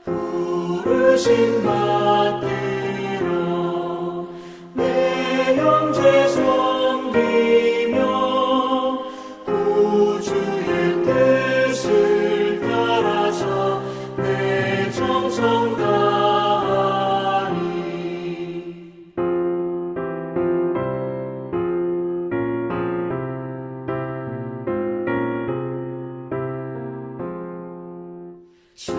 부르심 받들어 내 형제 섬기며 구주의 뜻을 따라서 내 정성 다하리. 주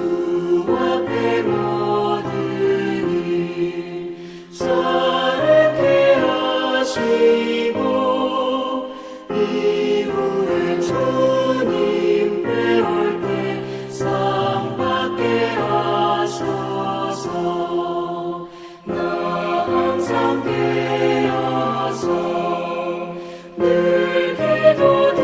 앞에 모든 사랑케 하시고 이후에 주님 뵈올 때 상 받게 하소서. 나 항상 깨어서 늘 기도드리며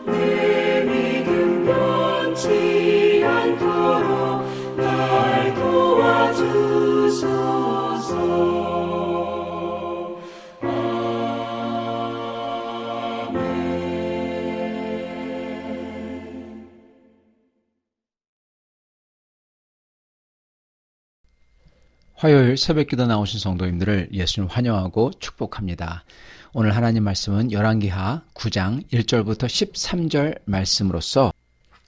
내 믿음 변치 않도록 날 도와주소서. 아멘. 화요일 새벽기도 나오신 성도님들을 예수님 환영하고 축복합니다. 오늘 하나님 말씀은 열왕기하 9장 1절부터 13절 말씀으로서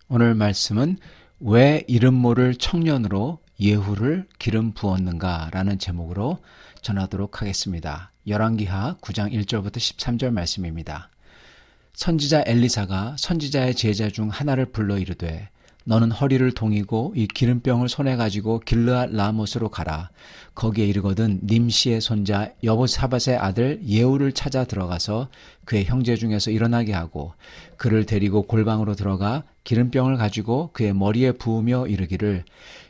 오늘 말씀은 왜 이름 모를 청년으로 예후를 기름 부었는가 라는 제목으로 전하도록 하겠습니다. 열왕기하 9장 1절부터 13절 말씀입니다. 선지자 엘리사가 선지자의 제자 중 하나를 불러 이르되 너는 허리를 동이고 이 기름병을 손에 가지고 길르앗 라못으로 가라. 거기에 이르거든 님시의 손자 여보사밧의 아들 예후를 찾아 들어가서 그의 형제 중에서 일어나게 하고 그를 데리고 골방으로 들어가 기름병을 가지고 그의 머리에 부으며 이르기를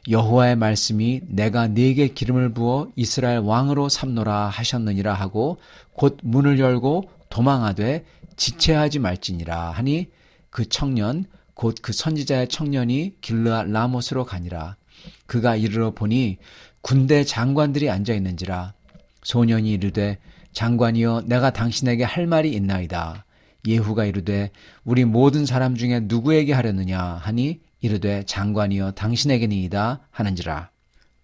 여호와의 말씀이 내가 네게 기름을 부어 이스라엘 왕으로 삼노라 하셨느니라 하고 곧 문을 열고 도망하되 지체하지 말지니라 하니 그 청년 곧 그 선지자의 청년이 길르앗 라못으로 가니라. 그가 이르러 보니 군대 장관들이 앉아 있는지라. 소년이 이르되 장관이여 내가 당신에게 할 말이 있나이다. 예후가 이르되 우리 모든 사람 중에 누구에게 하려느냐 하니 이르되 장관이여 당신에게니이다 하는지라.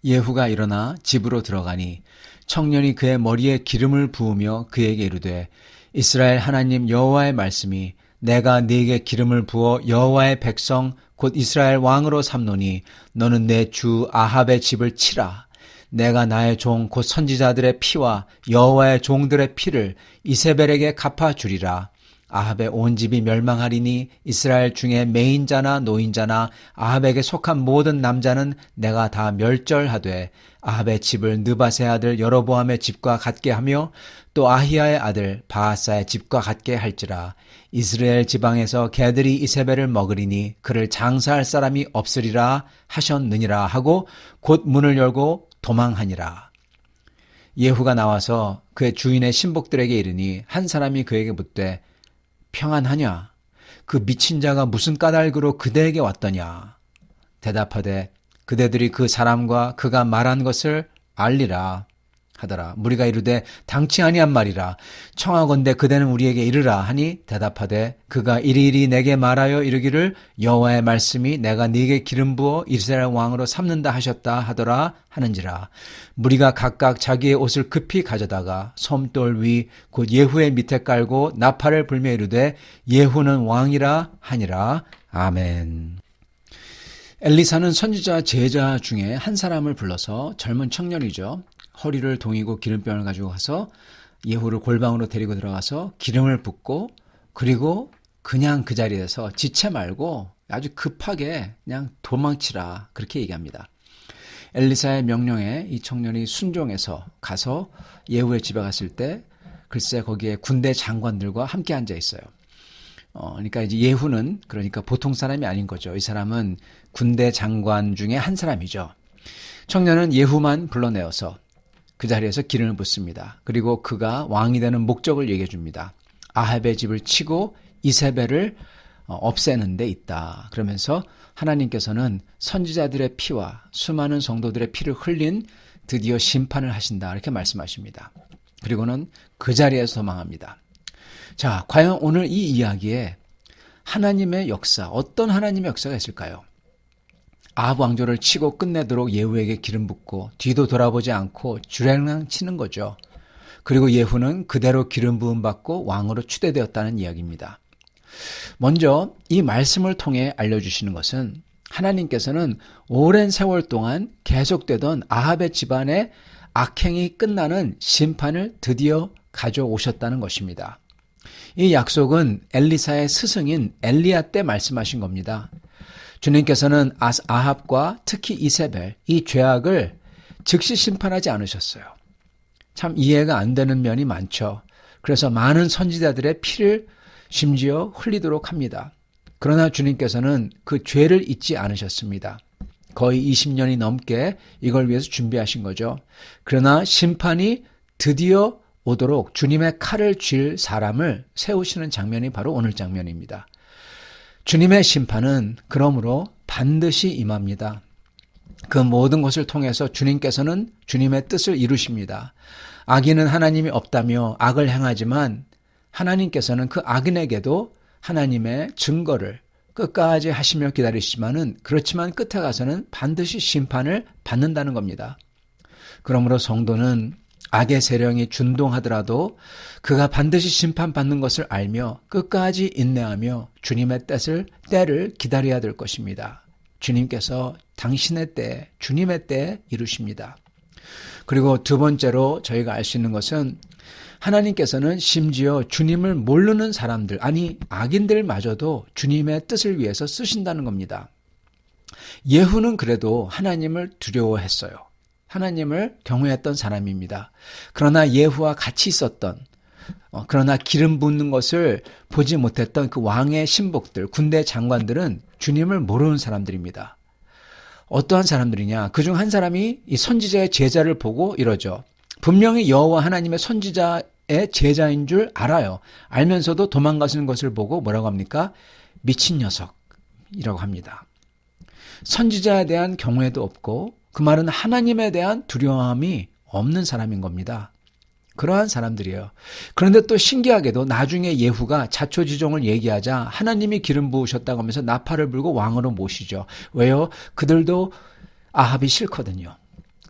예후가 일어나 집으로 들어가니 청년이 그의 머리에 기름을 부으며 그에게 이르되 이스라엘 하나님 여호와의 말씀이 내가 네게 기름을 부어 여호와의 백성 곧 이스라엘 왕으로 삼노니 너는 내 주 아합의 집을 치라. 내가 나의 종 곧 선지자들의 피와 여호와의 종들의 피를 이세벨에게 갚아주리라. 아합의 온 집이 멸망하리니 이스라엘 중에 매인자나 노인자나 아합에게 속한 모든 남자는 내가 다 멸절하되 아합의 집을 느밧의 아들 여로보암의 집과 같게 하며 또 아히야의 아들 바아사의 집과 같게 할지라. 이스라엘 지방에서 개들이 이세벨을 먹으리니 그를 장사할 사람이 없으리라 하셨느니라 하고 곧 문을 열고 도망하니라. 예후가 나와서 그의 주인의 신복들에게 이르니 한 사람이 그에게 묻되 평안하냐? 그 미친 자가 무슨 까닭으로 그대에게 왔더냐? 대답하되 그대들이 그 사람과 그가 말한 것을 알리라 하더라. 무리가 이르되 당치 아니한 말이라. 청하건대 그대는 우리에게 이르라 하니 대답하되 그가 이리이리 내게 말하여 이르기를 여호와의 말씀이 내가 네게 기름 부어 이스라엘 왕으로 삼는다 하셨다 하더라 하는지라. 무리가 각각 자기의 옷을 급히 가져다가 솜돌 위 곧 예후의 밑에 깔고 나팔을 불며 이르되 예후는 왕이라 하니라. 아멘. 엘리사는 선지자 제자 중에 한 사람을 불러서 젊은 청년이죠. 허리를 동이고 기름병을 가지고 가서 예후를 골방으로 데리고 들어가서 기름을 붓고 그리고 그냥 그 자리에서 지체 말고 아주 급하게 그냥 도망치라 그렇게 얘기합니다. 엘리사의 명령에 이 청년이 순종해서 가서 예후의 집에 갔을 때 글쎄 거기에 군대 장관들과 함께 앉아 있어요. 그러니까 이제 예후는 그러니까 보통 사람이 아닌 거죠. 이 사람은 군대 장관 중에 한 사람이죠. 청년은 예후만 불러내어서 그 자리에서 기름을 붓습니다. 그리고 그가 왕이 되는 목적을 얘기해 줍니다. 아합의 집을 치고 이세벨을 없애는 데 있다. 그러면서 하나님께서는 선지자들의 피와 수많은 성도들의 피를 흘린 드디어 심판을 하신다. 이렇게 말씀하십니다. 그리고는 그 자리에서 도망합니다. 자, 과연 오늘 이 이야기에 하나님의 역사, 어떤 하나님의 역사가 있을까요? 아합 왕조를 치고 끝내도록 예후에게 기름 붓고 뒤도 돌아보지 않고 주랭랑 치는 거죠. 그리고 예후는 그대로 기름 부음 받고 왕으로 추대되었다는 이야기입니다. 먼저 이 말씀을 통해 알려주시는 것은 하나님께서는 오랜 세월 동안 계속되던 아합의 집안의 악행이 끝나는 심판을 드디어 가져오셨다는 것입니다. 이 약속은 엘리사의 스승인 엘리야 때 말씀하신 겁니다. 주님께서는 아합과 특히 이세벨, 이 죄악을 즉시 심판하지 않으셨어요. 참 이해가 안 되는 면이 많죠. 그래서 많은 선지자들의 피를 심지어 흘리도록 합니다. 그러나 주님께서는 그 죄를 잊지 않으셨습니다. 거의 20년이 넘게 이걸 위해서 준비하신 거죠. 그러나 심판이 드디어 오도록 주님의 칼을 쥘 사람을 세우시는 장면이 바로 오늘 장면입니다. 주님의 심판은 그러므로 반드시 임합니다. 그 모든 것을 통해서 주님께서는 주님의 뜻을 이루십니다. 악인은 하나님이 없다며 악을 행하지만 하나님께서는 그 악인에게도 하나님의 증거를 끝까지 하시며 기다리시지만은 그렇지만 끝에 가서는 반드시 심판을 받는다는 겁니다. 그러므로 성도는 악의 세력이 준동하더라도 그가 반드시 심판받는 것을 알며 끝까지 인내하며 주님의 때를 기다려야 될 것입니다. 주님께서 당신의 때, 주님의 때 이루십니다. 그리고 두 번째로 저희가 알 수 있는 것은 하나님께서는 심지어 주님을 모르는 사람들, 아니 악인들마저도 주님의 뜻을 위해서 쓰신다는 겁니다. 예후는 그래도 하나님을 두려워했어요. 하나님을 경외했던 사람입니다. 그러나 예후와 같이 있었던, 그러나 기름 붓는 것을 보지 못했던 그 왕의 신복들, 군대 장관들은 주님을 모르는 사람들입니다. 어떠한 사람들이냐? 그중 한 사람이 이 선지자의 제자를 보고 이러죠. 분명히 여호와 하나님의 선지자의 제자인 줄 알아요. 알면서도 도망가시는 것을 보고 뭐라고 합니까? 미친 녀석이라고 합니다. 선지자에 대한 경외도 없고 그 말은 하나님에 대한 두려움이 없는 사람인 겁니다. 그러한 사람들이에요. 그런데 또 신기하게도 나중에 예후가 자초지종을 얘기하자 하나님이 기름 부으셨다고 하면서 나팔을 불고 왕으로 모시죠. 왜요? 그들도 아합이 싫거든요.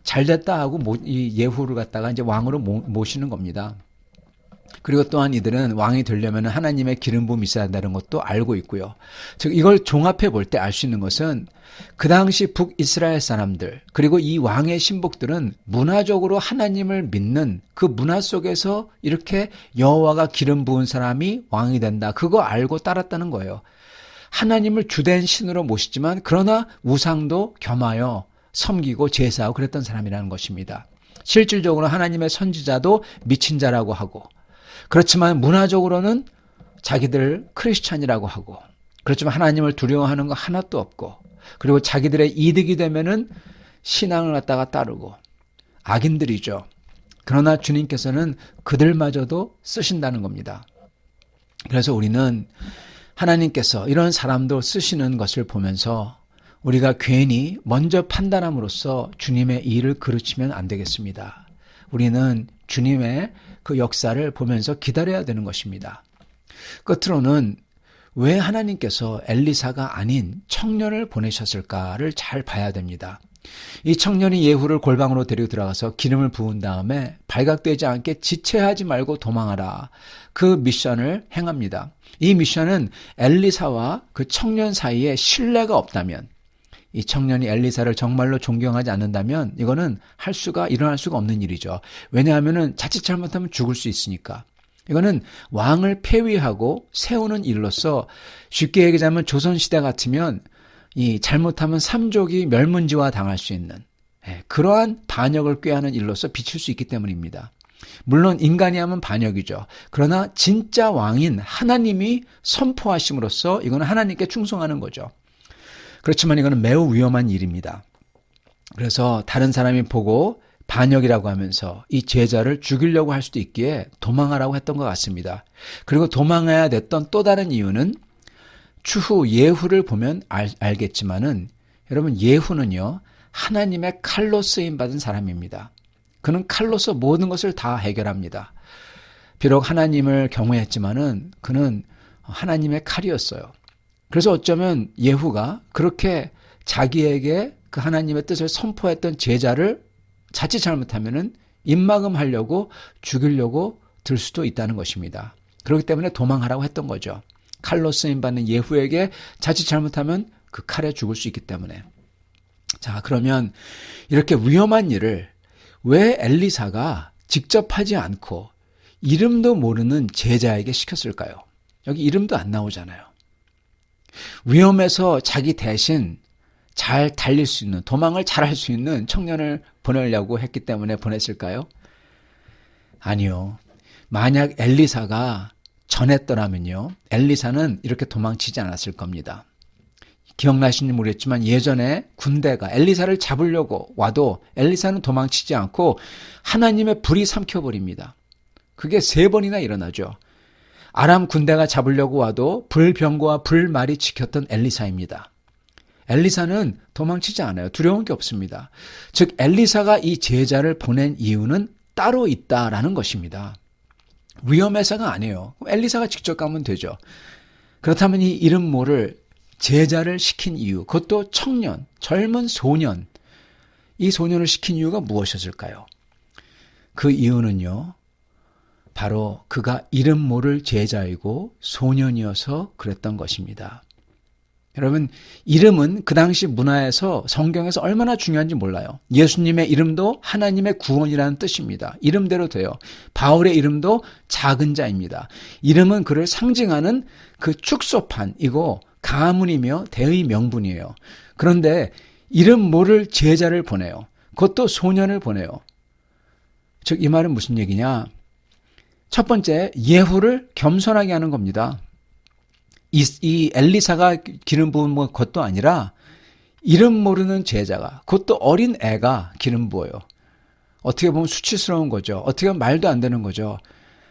잘됐다 하고 이 예후를 갖다가 이제 왕으로 모시는 겁니다. 그리고 또한 이들은 왕이 되려면 하나님의 기름 부음이 있어야 한다는 것도 알고 있고요. 즉 이걸 종합해 볼 때 알 수 있는 것은 그 당시 북이스라엘 사람들 그리고 이 왕의 신복들은 문화적으로 하나님을 믿는 그 문화 속에서 이렇게 여호와가 기름 부은 사람이 왕이 된다. 그거 알고 따랐다는 거예요. 하나님을 주된 신으로 모시지만 그러나 우상도 겸하여 섬기고 제사하고 그랬던 사람이라는 것입니다. 실질적으로 하나님의 선지자도 미친 자라고 하고 그렇지만 문화적으로는 자기들 크리스찬이라고 하고 그렇지만 하나님을 두려워하는 거 하나도 없고 그리고 자기들의 이득이 되면은 신앙을 갖다가 따르고 악인들이죠. 그러나 주님께서는 그들마저도 쓰신다는 겁니다. 그래서 우리는 하나님께서 이런 사람도 쓰시는 것을 보면서 우리가 괜히 먼저 판단함으로써 주님의 일을 그르치면 안 되겠습니다. 우리는 주님의 그 역사를 보면서 기다려야 되는 것입니다. 끝으로는 왜 하나님께서 엘리사가 아닌 청년을 보내셨을까를 잘 봐야 됩니다. 이 청년이 예후를 골방으로 데리고 들어가서 기름을 부은 다음에 발각되지 않게 지체하지 말고 도망하라. 그 미션을 행합니다. 이 미션은 엘리사와 그 청년 사이에 신뢰가 없다면 이 청년이 엘리사를 정말로 존경하지 않는다면 이거는 일어날 수가 없는 일이죠. 왜냐하면 자칫 잘못하면 죽을 수 있으니까. 이거는 왕을 폐위하고 세우는 일로서 쉽게 얘기하자면 조선시대 같으면 이 잘못하면 삼족이 멸문지화 당할 수 있는 그러한 반역을 꾀하는 일로서 비칠 수 있기 때문입니다. 물론 인간이 하면 반역이죠. 그러나 진짜 왕인 하나님이 선포하심으로써 이거는 하나님께 충성하는 거죠. 그렇지만 이거는 매우 위험한 일입니다. 그래서 다른 사람이 보고 반역이라고 하면서 이 제자를 죽이려고 할 수도 있기에 도망하라고 했던 것 같습니다. 그리고 도망해야 됐던 또 다른 이유는 추후 예후를 보면 알겠지만은 여러분 예후는요 하나님의 칼로 쓰임 받은 사람입니다. 그는 칼로서 모든 것을 다 해결합니다. 비록 하나님을 경외했지만은 그는 하나님의 칼이었어요. 그래서 어쩌면 예후가 그렇게 자기에게 그 하나님의 뜻을 선포했던 제자를 자칫 잘못하면은 입막음하려고 죽이려고 들 수도 있다는 것입니다. 그렇기 때문에 도망하라고 했던 거죠. 칼로 쓰임 받는 예후에게 자칫 잘못하면 그 칼에 죽을 수 있기 때문에. 자, 그러면 이렇게 위험한 일을 왜 엘리사가 직접 하지 않고 이름도 모르는 제자에게 시켰을까요? 여기 이름도 안 나오잖아요. 위험해서 자기 대신 잘 달릴 수 있는, 도망을 잘 할 수 있는 청년을 보내려고 했기 때문에 보냈을까요? 아니요. 만약 엘리사가 전했더라면요, 엘리사는 이렇게 도망치지 않았을 겁니다. 기억나시는지 모르겠지만 예전에 군대가 엘리사를 잡으려고 와도 엘리사는 도망치지 않고 하나님의 불이 삼켜버립니다. 그게 3번이나 일어나죠. 아람 군대가 잡으려고 와도 불병거와 불말이 지켰던 엘리사입니다. 엘리사는 도망치지 않아요. 두려운 게 없습니다. 즉 엘리사가 이 제자를 보낸 이유는 따로 있다라는 것입니다. 위험해서가 아니에요. 엘리사가 직접 가면 되죠. 그렇다면 이 이름 모를 제자를 시킨 이유, 그것도 청년, 젊은 소년, 이 소년을 시킨 이유가 무엇이었을까요? 그 이유는요, 바로 그가 이름 모를 제자이고 소년이어서 그랬던 것입니다. 여러분, 이름은 그 당시 문화에서 성경에서 얼마나 중요한지 몰라요. 예수님의 이름도 하나님의 구원이라는 뜻입니다. 이름대로 돼요. 바울의 이름도 작은 자입니다. 이름은 그를 상징하는 그 축소판이고 가문이며 대의 명분이에요. 그런데 이름 모를 제자를 보내요. 그것도 소년을 보내요. 즉 이 말은 무슨 얘기냐? 첫 번째, 예후를 겸손하게 하는 겁니다. 이 엘리사가 기름 부은 것도 아니라 이름 모르는 제자가, 그것도 어린 애가 기름 부어요. 어떻게 보면 수치스러운 거죠. 어떻게 보면 말도 안 되는 거죠.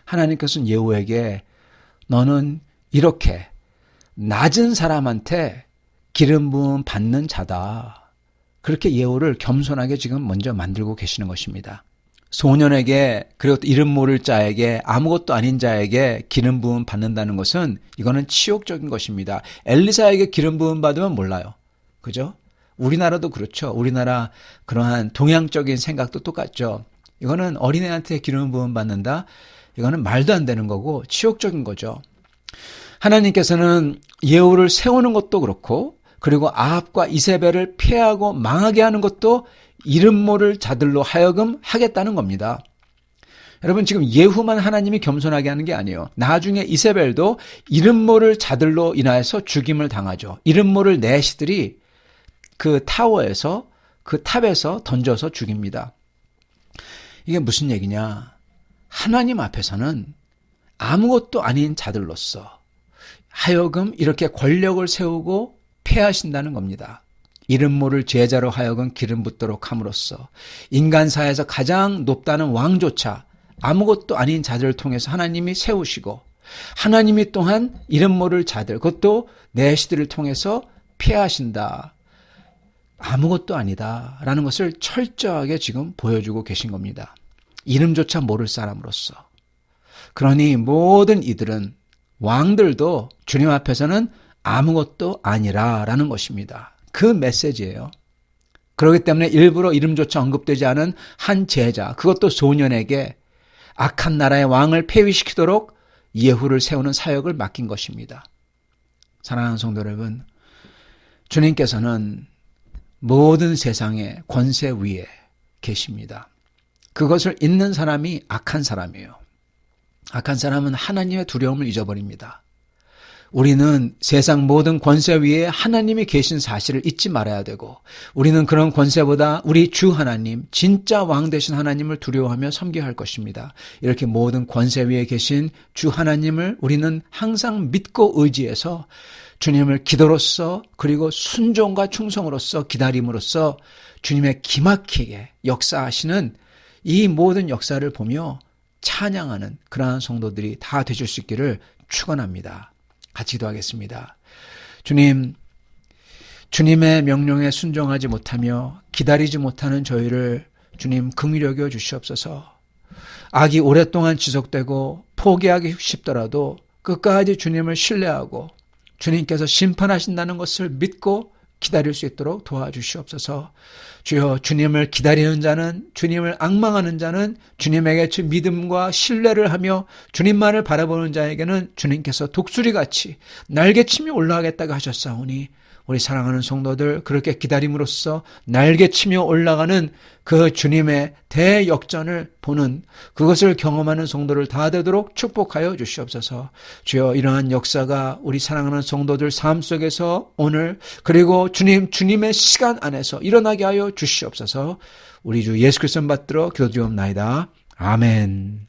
하나님께서는 예후에게 너는 이렇게 낮은 사람한테 기름 부음 받는 자다. 그렇게 예후를 겸손하게 지금 먼저 만들고 계시는 것입니다. 소년에게, 그리고 또 이름 모를 자에게, 아무것도 아닌 자에게 기름 부음 받는다는 것은 이거는 치욕적인 것입니다. 엘리사에게 기름 부음 받으면 몰라요. 그죠? 우리나라도 그렇죠. 우리나라 그러한 동양적인 생각도 똑같죠. 이거는 어린애한테 기름 부음 받는다. 이거는 말도 안 되는 거고 치욕적인 거죠. 하나님께서는 예후를 세우는 것도 그렇고, 그리고 아합과 이세벨을 피하고 망하게 하는 것도 이름 모를 자들로 하여금 하겠다는 겁니다. 여러분, 지금 예후만 하나님이 겸손하게 하는 게 아니에요. 나중에 이세벨도 이름 모를 자들로 인하여서 죽임을 당하죠. 이름 모를 내시들이 그 타워에서, 그 탑에서 던져서 죽입니다. 이게 무슨 얘기냐? 하나님 앞에서는 아무것도 아닌 자들로서 하여금 이렇게 권력을 세우고 패하신다는 겁니다. 이름 모를 제자로 하여금 기름 붓도록 함으로써 인간사에서 가장 높다는 왕조차 아무것도 아닌 자들을 통해서 하나님이 세우시고, 하나님이 또한 이름 모를 자들, 그것도 내시들을 통해서 피하신다. 아무것도 아니다 라는 것을 철저하게 지금 보여주고 계신 겁니다. 이름조차 모를 사람으로서. 그러니 모든 이들은, 왕들도 주님 앞에서는 아무것도 아니라라는 것입니다. 그 메시지예요. 그렇기 때문에 일부러 이름조차 언급되지 않은 한 제자, 그것도 소년에게 악한 나라의 왕을 폐위시키도록 예후를 세우는 사역을 맡긴 것입니다. 사랑하는 성도 여러분, 주님께서는 모든 세상의 권세 위에 계십니다. 그것을 잊는 사람이 악한 사람이에요. 악한 사람은 하나님의 두려움을 잊어버립니다. 우리는 세상 모든 권세 위에 하나님이 계신 사실을 잊지 말아야 되고, 우리는 그런 권세보다 우리 주 하나님, 진짜 왕 되신 하나님을 두려워하며 섬겨야 할 것입니다. 이렇게 모든 권세 위에 계신 주 하나님을 우리는 항상 믿고 의지해서 주님을 기도로서, 그리고 순종과 충성으로서, 기다림으로써 주님의 기막히게 역사하시는 이 모든 역사를 보며 찬양하는 그러한 성도들이 다 되실 수 있기를 축원합니다. 같이 기도하겠습니다. 주님, 주님의 명령에 순종하지 못하며 기다리지 못하는 저희를 주님 긍휼히 여겨 주시옵소서. 악이 오랫동안 지속되고 포기하기 쉽더라도 끝까지 주님을 신뢰하고 주님께서 심판하신다는 것을 믿고 기다릴 수 있도록 도와주시옵소서. 주여, 주님을 기다리는 자는, 주님을 앙망하는 자는 주님에게 주 믿음과 신뢰를 하며 주님만을 바라보는 자에게는 주님께서 독수리같이 날개치며 올라가겠다고 하셨사오니 우리 사랑하는 성도들, 그렇게 기다림으로써 날개치며 올라가는 그 주님의 대역전을 보는, 그것을 경험하는 성도를 다 되도록 축복하여 주시옵소서. 주여, 이러한 역사가 우리 사랑하는 성도들 삶 속에서 오늘, 그리고 주님의 시간 안에서 일어나게 하여 주시옵소서. 우리 주 예수 그리스도 받들어 기도드리옵나이다. 아멘.